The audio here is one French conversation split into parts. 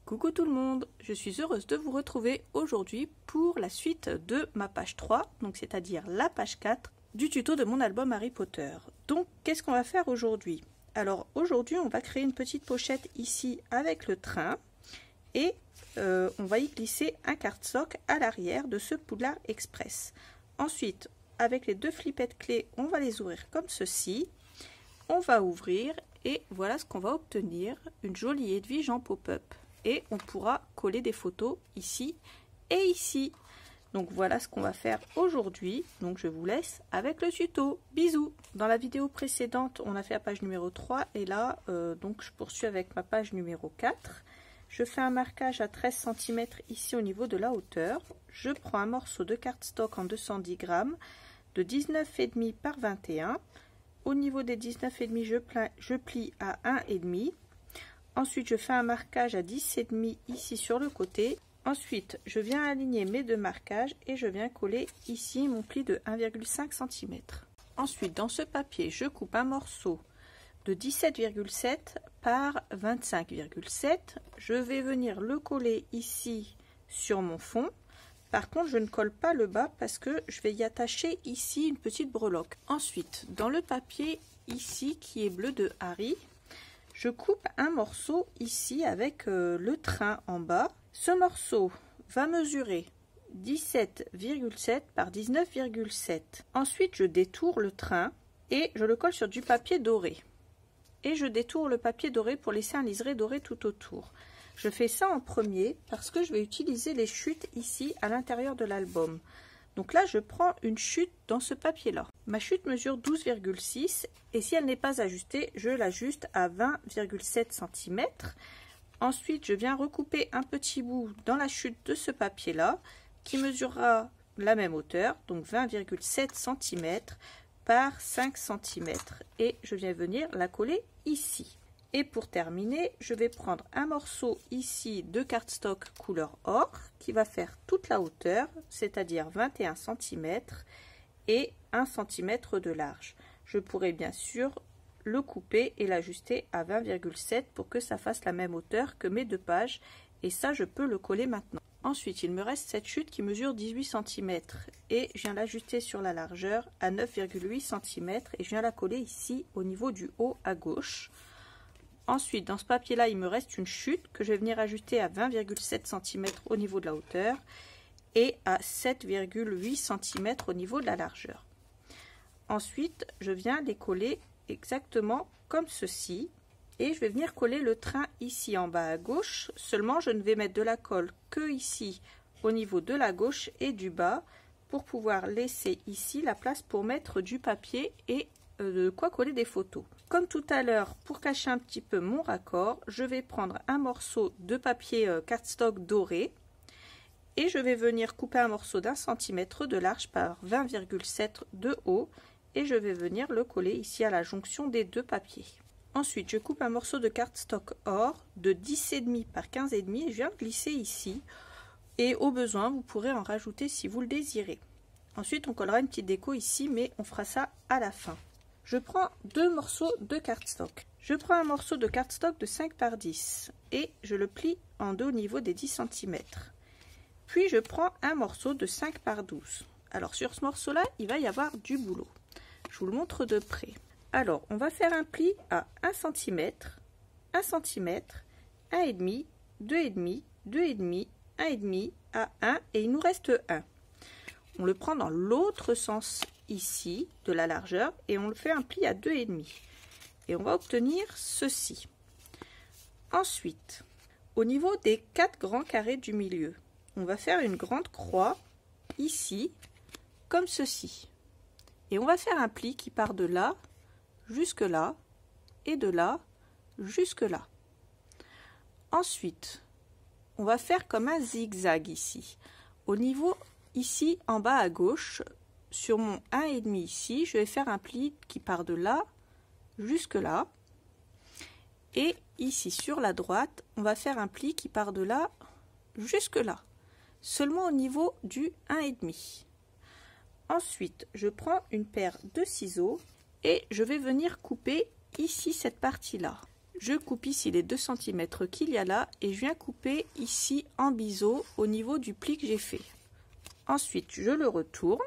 Coucou tout le monde, je suis heureuse de vous retrouver aujourd'hui pour la suite de ma page 3, donc c'est-à-dire la page 4 du tuto de mon album Harry Potter. Donc qu'est-ce qu'on va faire aujourd'hui? Alors aujourd'hui on va créer une petite pochette ici avec le train et on va y glisser un cardstock à l'arrière de ce Poudlard Express. Ensuite avec les deux flippettes clés on va les ouvrir comme ceci, on va ouvrir et voilà ce qu'on va obtenir, une jolie Edwige en pop-up. Et on pourra coller des photos ici et ici. Donc voilà ce qu'on va faire aujourd'hui. Donc je vous laisse avec le tuto. Bisous. Dans la vidéo précédente, on a fait la page numéro 3 et là, donc je poursuis avec ma page numéro 4. Je fais un marquage à 13 cm ici au niveau de la hauteur. Je prends un morceau de cardstock en 210 grammes de 19,5 par 21. Au niveau des 19,5, je plie à 1,5. Ensuite, je fais un marquage à 10,5 ici sur le côté. Ensuite, je viens aligner mes deux marquages et je viens coller ici mon pli de 1,5 cm. Ensuite, dans ce papier, je coupe un morceau de 17,7 par 25,7. Je vais venir le coller ici sur mon fond. Par contre, je ne colle pas le bas parce que je vais y attacher ici une petite breloque. Ensuite, dans le papier ici qui est bleu de Harry, je coupe un morceau ici avec le train en bas. Ce morceau va mesurer 17,7 par 19,7. Ensuite, je détourne le train et je le colle sur du papier doré. Et je détourne le papier doré pour laisser un liseré doré tout autour. Je fais ça en premier parce que je vais utiliser les chutes ici à l'intérieur de l'album. Donc là, je prends une chute dans ce papier-là. Ma chute mesure 12,6 et si elle n'est pas ajustée, je l'ajuste à 20,7 cm. Ensuite, je viens recouper un petit bout dans la chute de ce papier-là qui mesurera la même hauteur, donc 20,7 cm par 5 cm. Et je viens venir la coller ici. Et pour terminer, je vais prendre un morceau ici de cardstock couleur or qui va faire toute la hauteur, c'est-à-dire 21 cm et 1 cm de large. Je pourrais bien sûr le couper et l'ajuster à 20,7 pour que ça fasse la même hauteur que mes deux pages. Et ça, je peux le coller maintenant. Ensuite, il me reste cette chute qui mesure 18 cm et je viens l'ajuster sur la largeur à 9,8 cm et je viens la coller ici au niveau du haut à gauche. Ensuite, dans ce papier-là, il me reste une chute que je vais venir ajuster à 20,7 cm au niveau de la hauteur et à 7,8 cm au niveau de la largeur. Ensuite, je viens les coller exactement comme ceci et je vais venir coller le train ici en bas à gauche. Seulement, je ne vais mettre de la colle que ici au niveau de la gauche et du bas pour pouvoir laisser ici la place pour mettre du papier et de quoi coller des photos. Comme tout à l'heure, pour cacher un petit peu mon raccord, je vais prendre un morceau de papier cardstock doré et je vais venir couper un morceau d'1 cm de large par 20,7 de haut et je vais venir le coller ici à la jonction des deux papiers. Ensuite, je coupe un morceau de cardstock or de 10,5 par 15,5 et je viens le glisser ici et au besoin, vous pourrez en rajouter si vous le désirez. Ensuite, on collera une petite déco ici, mais on fera ça à la fin. Je prends deux morceaux de cardstock. Je prends un morceau de cardstock de 5 par 10 et je le plie en deux au niveau des 10 cm. Puis je prends un morceau de 5 par 12. Alors sur ce morceau-là, il va y avoir du boulot. Je vous le montre de près. Alors, on va faire un pli à 1 cm, 1 cm, 1,5, 2,5, 2,5, 1,5 à 1 et il nous reste 1. On le prend dans l'autre sens ici de la largeur et on le fait un pli à 2,5 et on va obtenir ceci. Ensuite, au niveau des 4 grands carrés du milieu, on va faire une grande croix ici comme ceci et on va faire un pli qui part de là jusque là et de là jusque là. Ensuite, on va faire comme un zigzag ici au niveau ici en bas à gauche. Sur mon 1,5 ici, je vais faire un pli qui part de là jusque là. Et ici sur la droite, on va faire un pli qui part de là jusque là. Seulement au niveau du 1,5. Ensuite, je prends une paire de ciseaux et je vais venir couper ici cette partie-là. je coupe ici les 2 cm qu'il y a là et je viens couper ici en biseau au niveau du pli que j'ai fait. Ensuite, je le retourne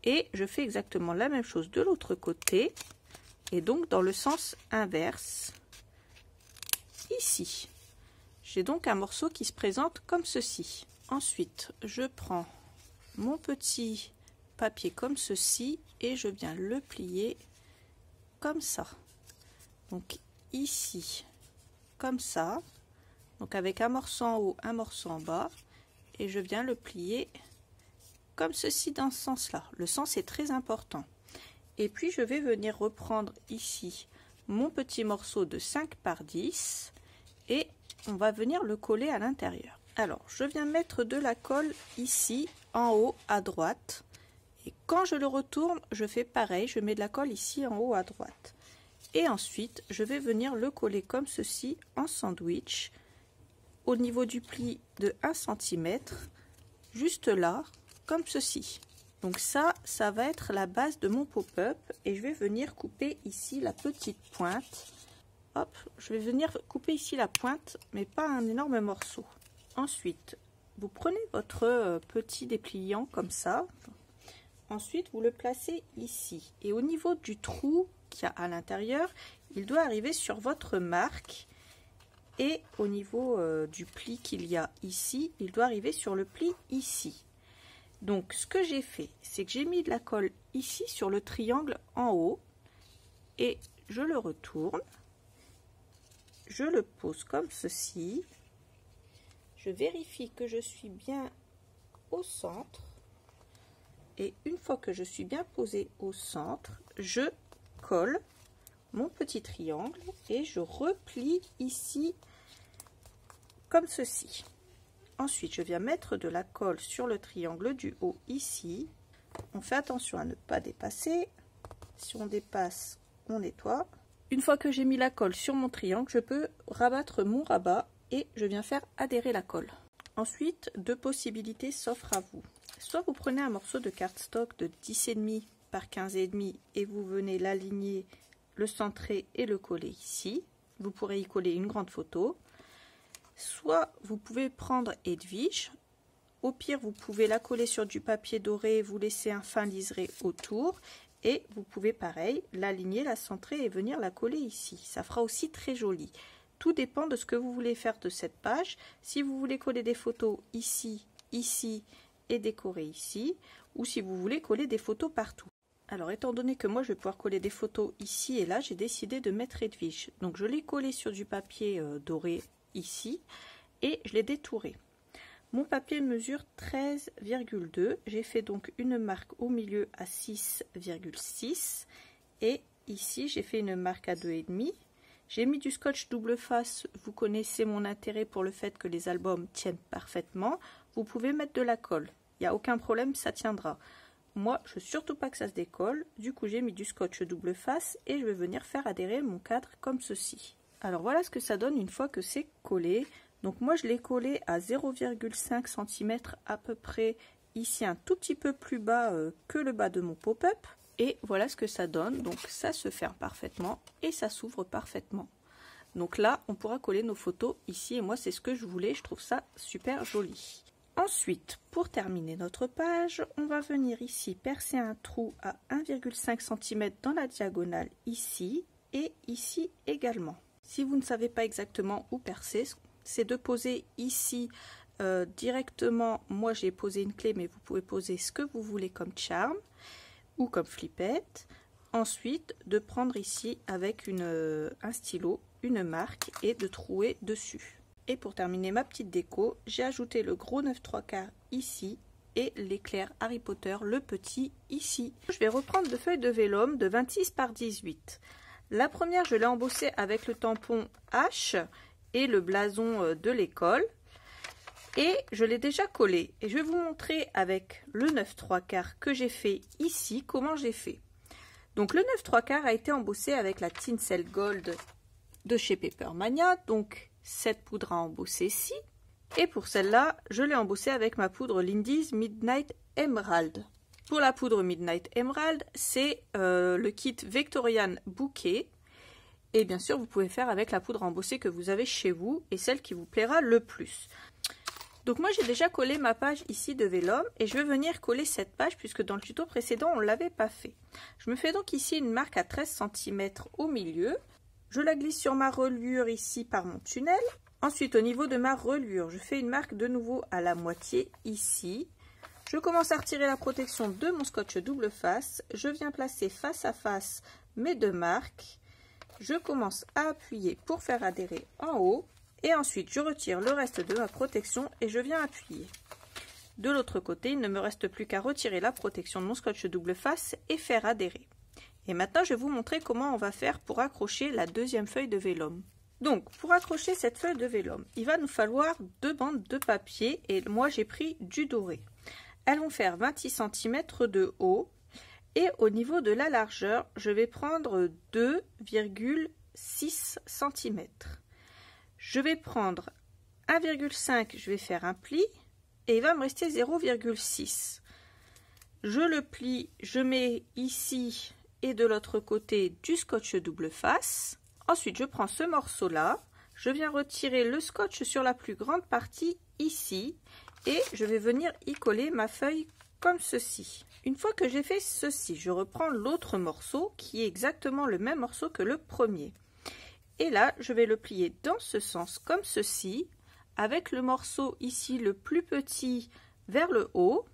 et je fais exactement la même chose de l'autre côté et donc dans le sens inverse ici. J'ai donc un morceau qui se présente comme ceci. Ensuite, je prends mon petit papier comme ceci et je viens le plier comme ça. Donc ici, comme ça, donc avec un morceau en haut, un morceau en bas, et je viens le plier comme ceci dans ce sens-là. Le sens est très important. Et puis je vais venir reprendre ici mon petit morceau de 5 par 10 et on va venir le coller à l'intérieur. Alors, je viens mettre de la colle ici, en haut, à droite. Et quand je le retourne, je fais pareil, je mets de la colle ici, en haut, à droite. Et ensuite, je vais venir le coller comme ceci, en sandwich, au niveau du pli de 1 cm, juste là, comme ceci. Donc ça va être la base de mon pop-up. Et je vais venir couper ici la petite pointe. Hop, je vais venir couper ici la pointe, mais pas un énorme morceau. Ensuite, vous prenez votre petit dépliant comme ça. Ensuite, vous le placez ici. Et au niveau du trou qu'il y a à l'intérieur, il doit arriver sur votre marque. Et au niveau du pli qu'il y a ici, il doit arriver sur le pli ici. Donc, ce que j'ai fait, c'est que j'ai mis de la colle ici sur le triangle en haut. Et je le retourne. Je le pose comme ceci. Je vérifie que je suis bien au centre. Et une fois que je suis bien posée au centre, je colle mon petit triangle et je replie ici comme ceci. Ensuite, je viens mettre de la colle sur le triangle du haut ici. On fait attention à ne pas dépasser. Si on dépasse, on nettoie. Une fois que j'ai mis la colle sur mon triangle, je peux rabattre mon rabat et je viens faire adhérer la colle. Ensuite, 2 possibilités s'offrent à vous. Soit vous prenez un morceau de cardstock de 10,5 par 15,5 et vous venez l'aligner, le centrer et le coller ici. Vous pourrez y coller une grande photo. Soit vous pouvez prendre Edwige. Au pire, vous pouvez la coller sur du papier doré, vous laisser un fin liseré autour. Et vous pouvez pareil, l'aligner, la centrer et venir la coller ici. Ça fera aussi très joli. Tout dépend de ce que vous voulez faire de cette page. Si vous voulez coller des photos ici, ici et décorer ici, ou si vous voulez coller des photos partout. Alors étant donné que moi je vais pouvoir coller des photos ici et là, j'ai décidé de mettre Edwige. Donc je l'ai collé sur du papier doré ici et je l'ai détouré. Mon papier mesure 13,2. J'ai fait donc une marque au milieu à 6,6 et ici j'ai fait une marque à 2,5. J'ai mis du scotch double face. Vous connaissez mon intérêt pour le fait que les albums tiennent parfaitement. Vous pouvez mettre de la colle. Il n'y a aucun problème, ça tiendra. Moi, je ne veux surtout pas que ça se décolle. Du coup, j'ai mis du scotch double face et je vais venir faire adhérer mon cadre comme ceci. Alors voilà ce que ça donne une fois que c'est collé. Donc moi, je l'ai collé à 0,5 cm à peu près ici, un tout petit peu plus bas que le bas de mon pop-up. Et voilà ce que ça donne. Donc ça se ferme parfaitement et ça s'ouvre parfaitement. Donc là, on pourra coller nos photos ici. Et moi, c'est ce que je voulais. Je trouve ça super joli. Ensuite, pour terminer notre page, on va venir ici percer un trou à 1,5 cm dans la diagonale ici et ici également. Si vous ne savez pas exactement où percer, c'est de poser ici directement. Moi, j'ai posé une clé, mais vous pouvez poser ce que vous voulez comme charme ou comme flippette. Ensuite, de prendre ici avec un stylo, une marque et de trouer dessus. Et pour terminer ma petite déco, j'ai ajouté le gros 9/3 ici et l'éclair Harry Potter, le petit, ici. Je vais reprendre deux feuilles de vélum de 26 par 18. La première, je l'ai embossée avec le tampon H et le blason de l'école. Et je l'ai déjà collé. Et je vais vous montrer avec le 9/3 que j'ai fait ici, comment j'ai fait. Donc le 9/3 a été embossé avec la Tinsel Gold de chez Papermania. Donc cette poudre à embosser ici. Et pour celle-là, je l'ai embossée avec ma poudre Lindy's Midnight Emerald. Pour la poudre Midnight Emerald, c'est le kit Victorian Bouquet. Et bien sûr, vous pouvez faire avec la poudre à embosser que vous avez chez vous et celle qui vous plaira le plus. Donc moi j'ai déjà collé ma page ici de vélum et je vais venir coller cette page puisque dans le tuto précédent on ne l'avait pas fait. Je me fais donc ici une marque à 13 cm au milieu. Je la glisse sur ma reliure ici par mon tunnel. Ensuite au niveau de ma reliure, je fais une marque de nouveau à la moitié ici. Je commence à retirer la protection de mon scotch double face. Je viens placer face à face mes deux marques. Je commence à appuyer pour faire adhérer en haut. Et ensuite, je retire le reste de ma protection et je viens appuyer. De l'autre côté, il ne me reste plus qu'à retirer la protection de mon scotch double face et faire adhérer. Et maintenant, je vais vous montrer comment on va faire pour accrocher la deuxième feuille de vélum. Donc, pour accrocher cette feuille de vélum, il va nous falloir 2 bandes de papier et moi, j'ai pris du doré. Elles vont faire 26 cm de haut et au niveau de la largeur, je vais prendre 2,6 cm. Je vais prendre 1,5, je vais faire un pli et il va me rester 0,6. Je le plie, je mets ici et de l'autre côté du scotch double face. Ensuite, je prends ce morceau-là, je viens retirer le scotch sur la plus grande partie ici et je vais venir y coller ma feuille comme ceci. Une fois que j'ai fait ceci, je reprends l'autre morceau qui est exactement le même morceau que le premier. Et là, je vais le plier dans ce sens, comme ceci, avec le morceau ici le plus petit vers le haut,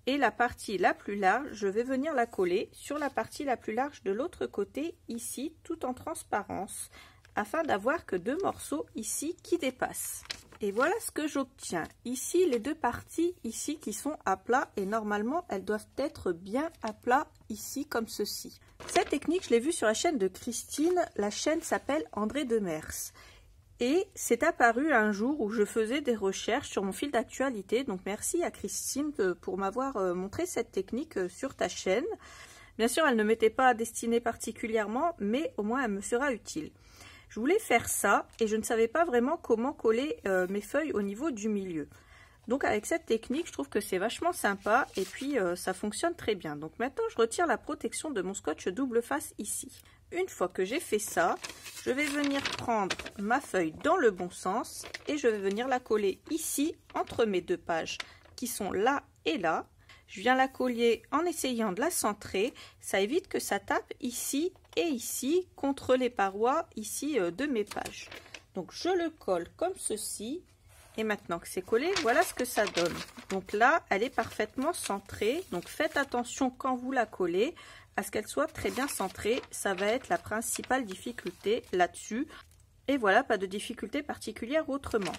et la partie la plus large, je vais venir la coller sur la partie la plus large de l'autre côté, ici, tout en transparence, afin d'avoir que 2 morceaux ici qui dépassent. Et voilà ce que j'obtiens. Ici, les 2 parties ici qui sont à plat, et normalement, elles doivent être bien à plat ici, comme ceci. Cette technique, je l'ai vue sur la chaîne de Christine. La chaîne s'appelle André Demers. Et c'est apparu un jour où je faisais des recherches sur mon fil d'actualité. Donc merci à Christine pour m'avoir montré cette technique sur ta chaîne. Bien sûr, elle ne m'était pas destinée particulièrement, mais au moins elle me sera utile. Je voulais faire ça et je ne savais pas vraiment comment coller mes feuilles au niveau du milieu. Donc avec cette technique, je trouve que c'est vachement sympa et puis ça fonctionne très bien. Donc maintenant, je retire la protection de mon scotch double face ici. Une fois que j'ai fait ça, je vais venir prendre ma feuille dans le bon sens et je vais venir la coller ici entre mes 2 pages qui sont là et là. Je viens la coller en essayant de la centrer. Ça évite que ça tape ici et ici contre les parois ici de mes pages. Donc je le colle comme ceci. Et maintenant que c'est collé, voilà ce que ça donne. Donc là, elle est parfaitement centrée. Donc faites attention quand vous la collez à ce qu'elle soit très bien centrée. Ça va être la principale difficulté là-dessus. Et voilà, pas de difficulté particulière autrement.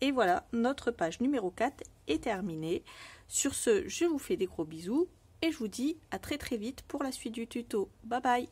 Et voilà, notre page numéro 4 est terminée. Sur ce, je vous fais des gros bisous et je vous dis à très vite pour la suite du tuto. Bye bye!